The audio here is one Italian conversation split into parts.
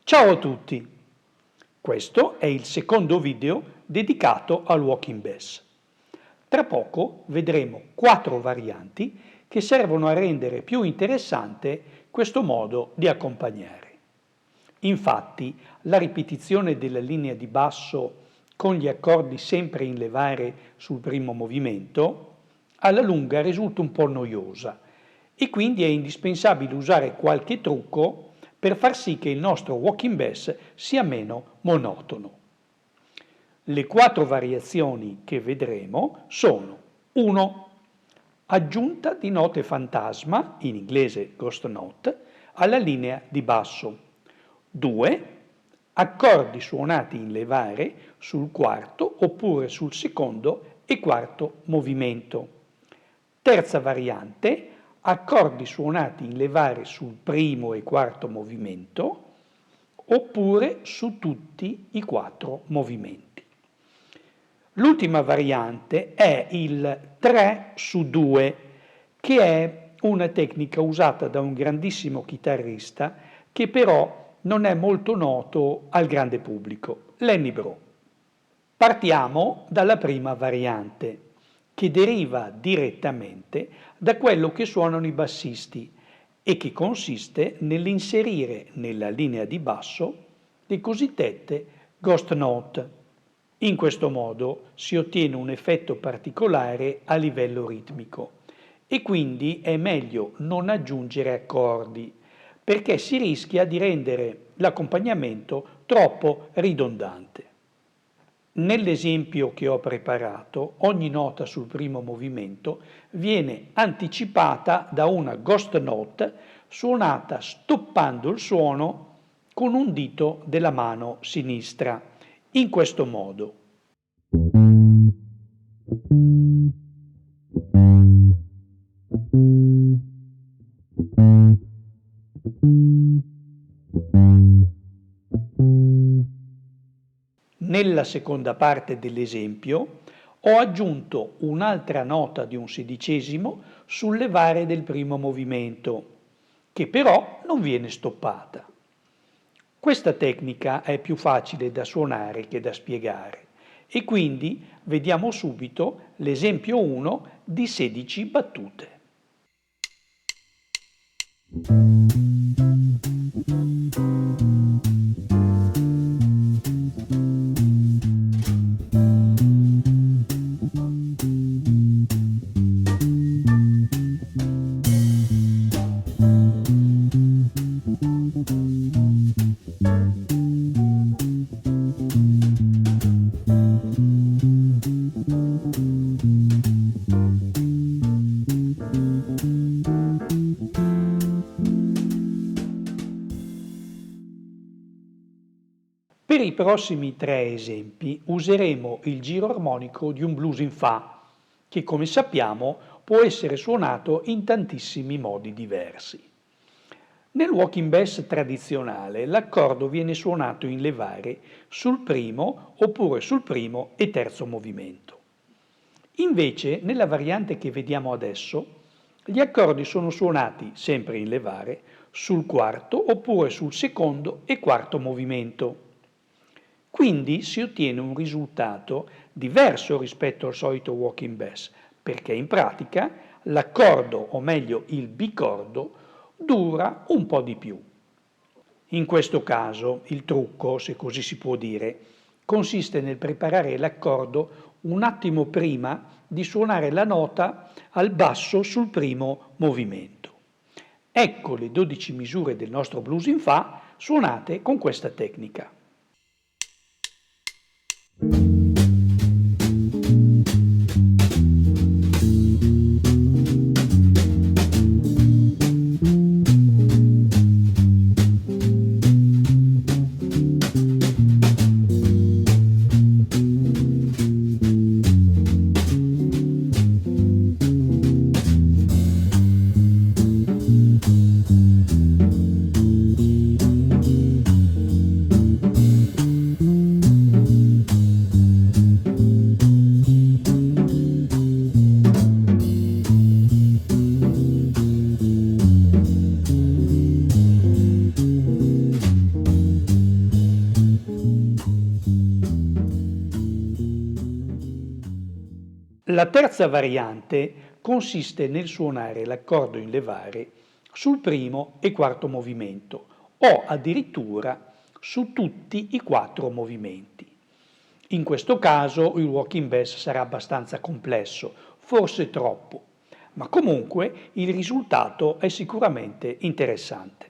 Ciao a tutti! Questo è il secondo video dedicato al walking bass. Tra poco vedremo 4 varianti che servono a rendere più interessante questo modo di accompagnare. Infatti, la ripetizione della linea di basso con gli accordi sempre in levare sul primo movimento alla lunga risulta un po' noiosa e quindi è indispensabile usare qualche trucco per far sì che il nostro walking bass sia meno monotono. Le 4 variazioni che vedremo sono 1. Aggiunta di note fantasma, in inglese ghost note, alla linea di basso. 2. Accordi suonati in levare sul quarto oppure sul secondo e quarto movimento. Terza variante, accordi suonati in levare sul primo e quarto movimento oppure su tutti i 4 movimenti. L'ultima variante è il 3 su 2, che è una tecnica usata da un grandissimo chitarrista che però non è molto noto al grande pubblico, Lenny Breau. Partiamo dalla prima variante, che deriva direttamente da quello che suonano i bassisti e che consiste nell'inserire nella linea di basso le cosiddette ghost note. In questo modo si ottiene un effetto particolare a livello ritmico e quindi è meglio non aggiungere accordi perché si rischia di rendere l'accompagnamento troppo ridondante. Nell'esempio che ho preparato, ogni nota sul primo movimento viene anticipata da una ghost note suonata stoppando il suono con un dito della mano sinistra. In questo modo. Nella seconda parte dell'esempio ho aggiunto un'altra nota di un sedicesimo sul levare del primo movimento, che però non viene stoppata. Questa tecnica è più facile da suonare che da spiegare e quindi vediamo subito l'esempio 1 di 16 battute. Per i prossimi 3 esempi useremo il giro armonico di un blues in Fa, che come sappiamo può essere suonato in tantissimi modi diversi. Nel walking bass tradizionale l'accordo viene suonato in levare sul primo oppure sul primo e terzo movimento. Invece nella variante che vediamo adesso gli accordi sono suonati sempre in levare sul quarto oppure sul secondo e quarto movimento. Quindi si ottiene un risultato diverso rispetto al solito walking bass, perché in pratica l'accordo, o meglio il bicordo, dura un po' di più. In questo caso il trucco, se così si può dire, consiste nel preparare l'accordo un attimo prima di suonare la nota al basso sul primo movimento. Ecco le 12 misure del nostro blues in Fa suonate con questa tecnica. La terza variante consiste nel suonare l'accordo in levare sul primo e quarto movimento o addirittura su tutti i quattro movimenti. In questo caso il walking bass sarà abbastanza complesso, forse troppo, ma comunque il risultato è sicuramente interessante.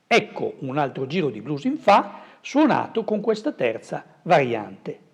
Ecco un altro giro di blues in fa suonato con questa terza variante.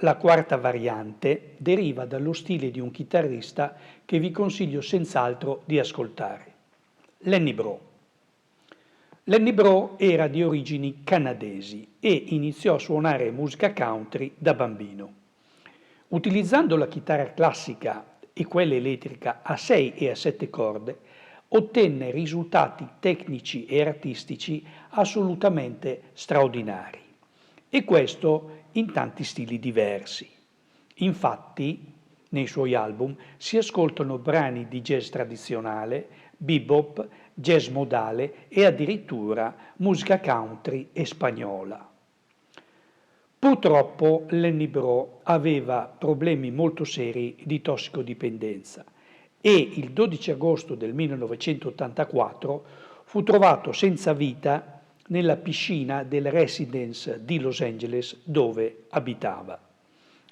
La quarta variante deriva dallo stile di un chitarrista che vi consiglio senz'altro di ascoltare, Lenny Breau. Lenny Breau era di origini canadesi e iniziò a suonare musica country da bambino. Utilizzando la chitarra classica e quella elettrica a 6 e a 7 corde, ottenne risultati tecnici e artistici assolutamente straordinari. E questo in tanti stili diversi. Infatti, nei suoi album si ascoltano brani di jazz tradizionale, bebop, jazz modale e addirittura musica country e spagnola. Purtroppo Lenny Breau aveva problemi molto seri di tossicodipendenza e il 12 agosto del 1984 fu trovato senza vita nella piscina del Residence di Los Angeles dove abitava.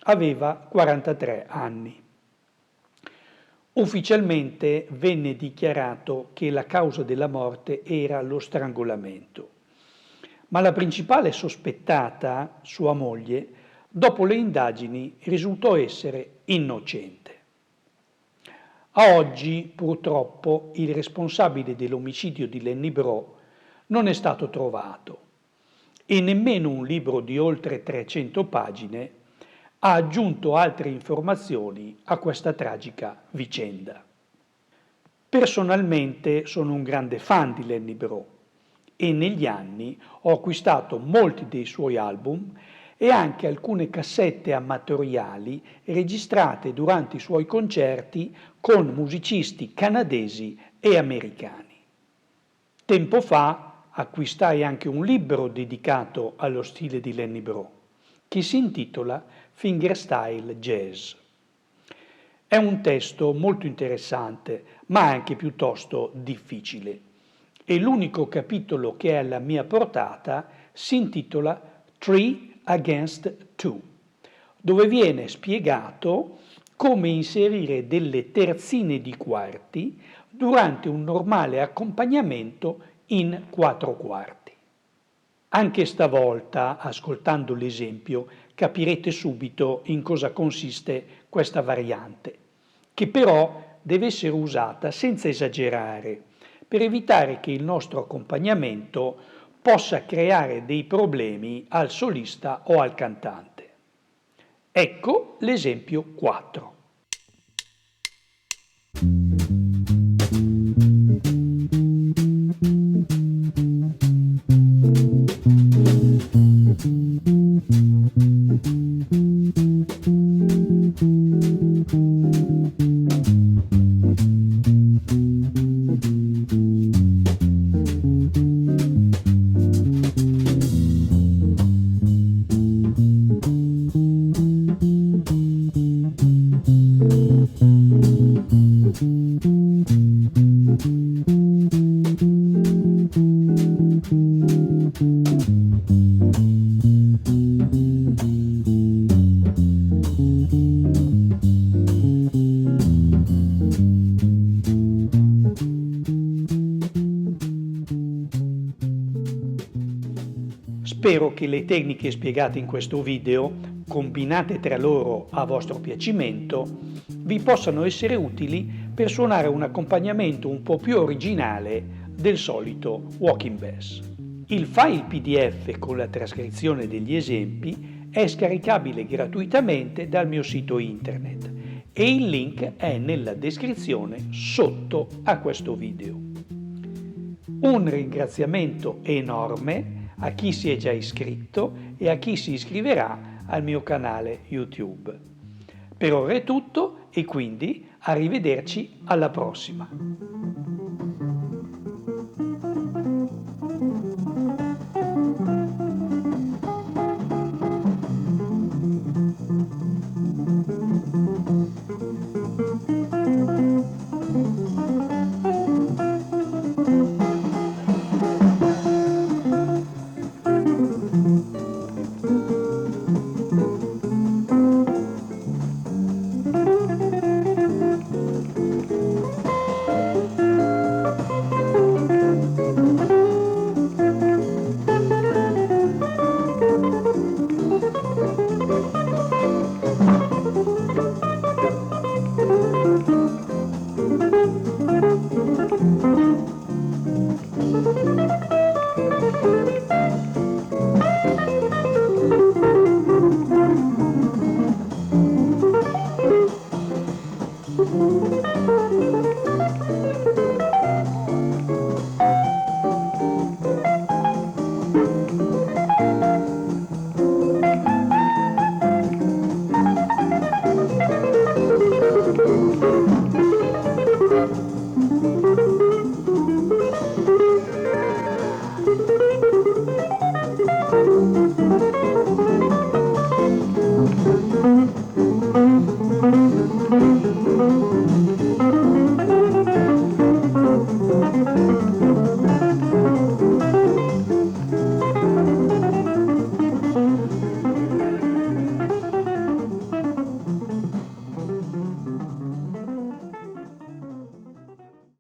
Aveva 43 anni. Ufficialmente venne dichiarato che la causa della morte era lo strangolamento, ma la principale sospettata, sua moglie, dopo le indagini risultò essere innocente. A oggi, purtroppo, il responsabile dell'omicidio di Lenny Breau non è stato trovato e nemmeno un libro di oltre 300 pagine ha aggiunto altre informazioni a questa tragica vicenda. Personalmente sono un grande fan di Lenny Breau e negli anni ho acquistato molti dei suoi album e anche alcune cassette amatoriali registrate durante i suoi concerti con musicisti canadesi e americani. Tempo fa acquistai anche un libro dedicato allo stile di Lenny Breau, che si intitola Fingerstyle Jazz. È un testo molto interessante, ma anche piuttosto difficile, e l'unico capitolo che è alla mia portata si intitola Three Against Two, dove viene spiegato come inserire delle terzine di quarti durante un normale accompagnamento in 4 quarti. Anche stavolta, ascoltando l'esempio, capirete subito in cosa consiste questa variante, che però deve essere usata senza esagerare, per evitare che il nostro accompagnamento possa creare dei problemi al solista o al cantante. Ecco l'esempio 4. Spero che le tecniche spiegate in questo video, combinate tra loro a vostro piacimento, vi possano essere utili per suonare un accompagnamento un po' più originale del solito walking bass. Il file PDF con la trascrizione degli esempi è scaricabile gratuitamente dal mio sito internet e il link è nella descrizione sotto a questo video. Un ringraziamento enorme a chi si è già iscritto e a chi si iscriverà al mio canale YouTube. Per ora è tutto e quindi arrivederci alla prossima.